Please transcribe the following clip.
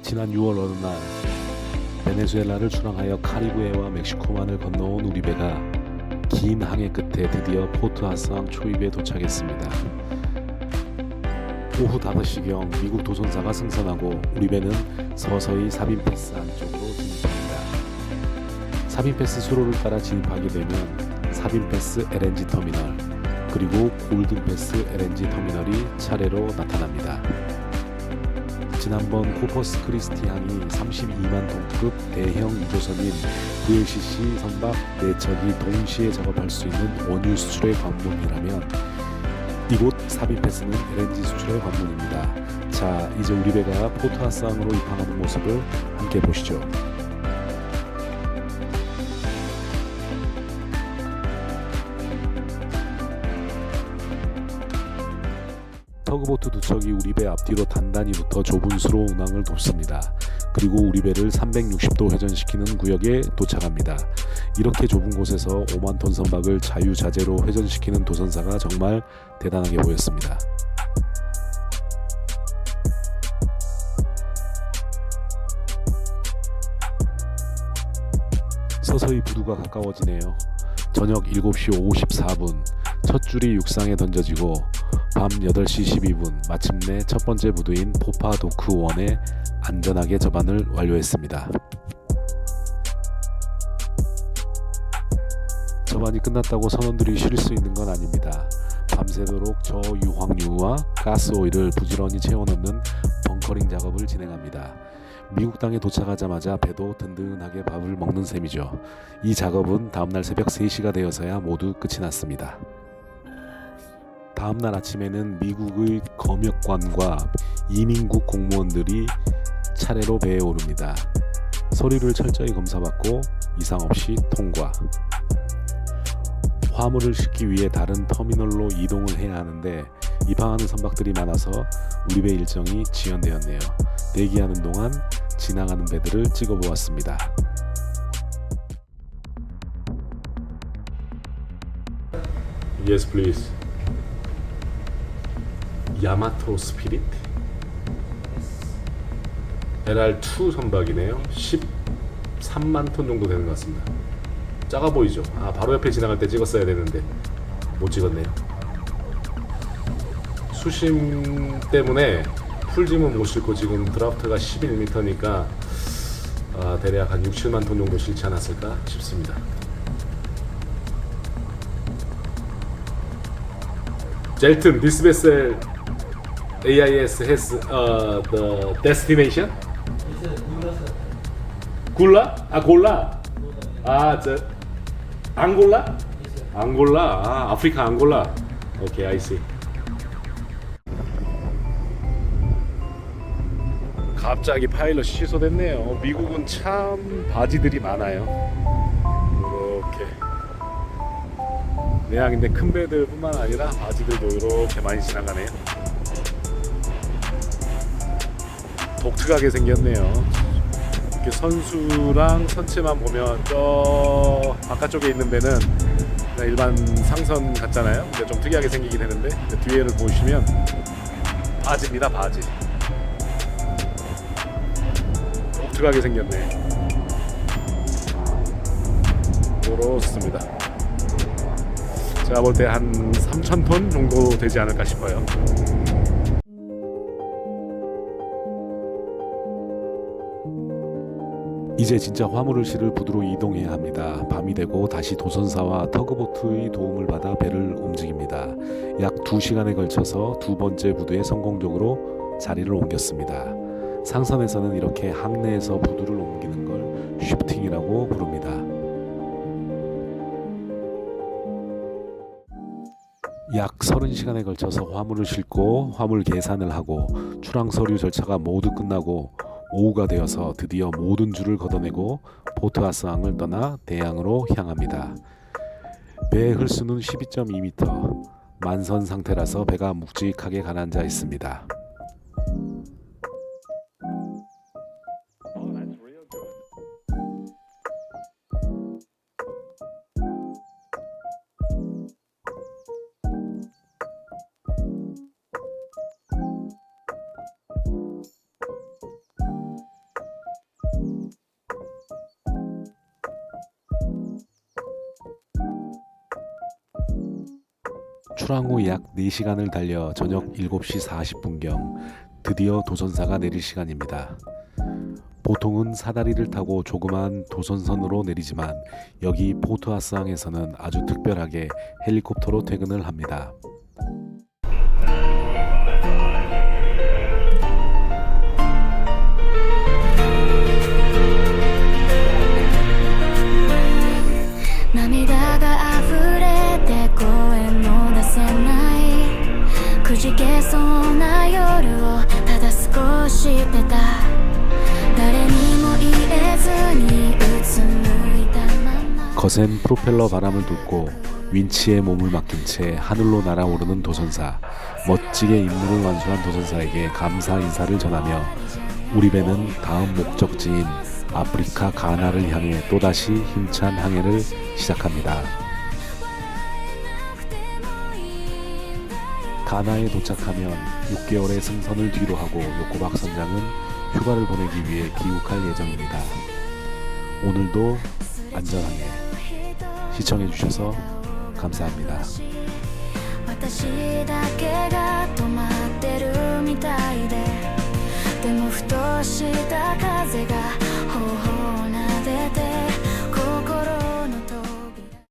지난 6월 어느 날 베네수엘라를 출항하여 카리브해와 멕시코만을 건너온 우리 배가 긴 항해 끝에 드디어 포트 하스항 초입에 도착했습니다. 오후 5시경 미국 도선사가 승선하고 우리 배는 서서히 사빈 패스 안쪽으로 진입합니다. 사빈 패스 수로를 따라 진입하게 되면 사빈 패스 LNG 터미널 그리고 골든 패스 LNG 터미널이 차례로 나타납니다. 지난번 코퍼스 크리스티 항이 32만 톤급 대형 유조선인 VLCC 선박 4척이 동시에 작업할 수 있는 원유 수출의 관문이라면 이곳 사빈 패스는 LNG 수출의 관문입니다. 자, 이제 우리 배가 포트 하스항으로 입항하는 모습을 함께 보시죠. 터그보트 2척이 우리 배 앞뒤로 단단히 붙어 좁은 수로 운항을 돕습니다. 그리고 우리 배를 360도 회전시키는 구역에 도착합니다. 이렇게 좁은 곳에서 5만 톤 선박을 자유자재로 회전시키는 도선사가 정말 대단하게 보였습니다. 서서히 부두가 가까워지네요. 저녁 7시 54분 첫 줄이 육상에 던져지고 밤 8시 12분 마침내 첫 번째 부두인 포파 도크 1에 안전하게 접안을 완료했습니다. 접안이 끝났다고 선원들이 쉴 수 있는 건 아닙니다. 밤새도록 저유황유와 가스오일을 부지런히 채워넣는 벙커링 작업을 진행합니다. 미국 땅에 도착하자마자 배도 든든하게 밥을 먹는 셈이죠. 이 작업은 다음날 새벽 3시가 되어서야 모두 끝이 났습니다. 다음날 아침에는 미국의 검역관과 이민국 공무원들이 차례로 배에 오릅니다. 서류를 철저히 검사받고 이상 없이 통과. 화물을 싣기 위해 다른 터미널로 이동을 해야 하는데 입항하는 선박들이 많아서 우리 배 일정이 지연되었네요. 대기하는 동안 지나가는 배들을 찍어보았습니다. Yes, please. 야마토 스피릿 LR2 선박이네요. 13만 톤 정도 되는 것 같습니다. 작아 보이죠? 아, 바로 옆에 지나갈 때 찍었어야 되는데 못 찍었네요. 수심 때문에 풀짐은 못 싣고 지금 드라프트가 11m니까 대략 한 6, 7만 톤 정도 싣지 않았을까 싶습니다. 젤튼, this vessel AIS has the destination? 굴라? 아, 골라? 아, 저 앙골라? 앙골라? 아, 아프리카 앙골라. 오케이, I see. 갑자기 파일럿 취소됐네요. 미국은 참 바지들이 많아요. 이렇게 내항인데 큰 배들뿐만 아니라 바지들도 이렇게 많이 지나가네요. 독특하게 생겼네요. 이렇게 선수랑 선체만 보면 저 바깥쪽에 있는 배는 일반 상선 같잖아요. 근데 좀 특이하게 생기긴 했는데 뒤에를 보시면 바지입니다. 바지. 독특하게 생겼네. 그렇습니다. 제가 볼 때 한 3,000톤 정도 되지 않을까 싶어요. 이제 진짜 화물을 실을 부두로 이동해야 합니다. 밤이 되고 다시 도선사와 터그보트의 도움을 받아 배를 움직입니다. 약 2시간에 걸쳐서 두 번째 부두에 성공적으로 자리를 옮겼습니다. 상선에서는 이렇게 항내에서 부두를 옮기는 걸 쉬프팅이라고 부릅니다. 약 30시간에 걸쳐서 화물을 싣고 화물 계산을 하고 출항 서류 절차가 모두 끝나고 오후가 되어서 드디어 모든 줄을 걷어내고 포트 하스항을 떠나 대항으로 향합니다. 배의 흘수는 12.2m, 만선 상태라서 배가 묵직하게 가라앉아 있습니다. 출항 후 약 4시간을 달려 저녁 7시 40분경 드디어 도선사가 내릴 시간입니다. 보통은 사다리를 타고 조그만 도선선으로 내리지만 여기 포트하스항에서는 아주 특별하게 헬리콥터로 퇴근을 합니다. 거센 프로펠러 바람을 뚫고 윈치에 몸을 맡긴 채 하늘로 날아오르는 도선사. 멋지게 임무를 완수한 도선사에게 감사 인사를 전하며 우리 배는 다음 목적지인 아프리카 가나를 향해 또다시 힘찬 항해를 시작합니다. 가나에 도착하면 6개월의 승선을 뒤로하고 요코박 선장은 휴가를 보내기 위해 귀국할 예정입니다. 오늘도 안전하게 시청해주셔서 감사합니다. 私だけが止まってるみたいで、でもふとした風が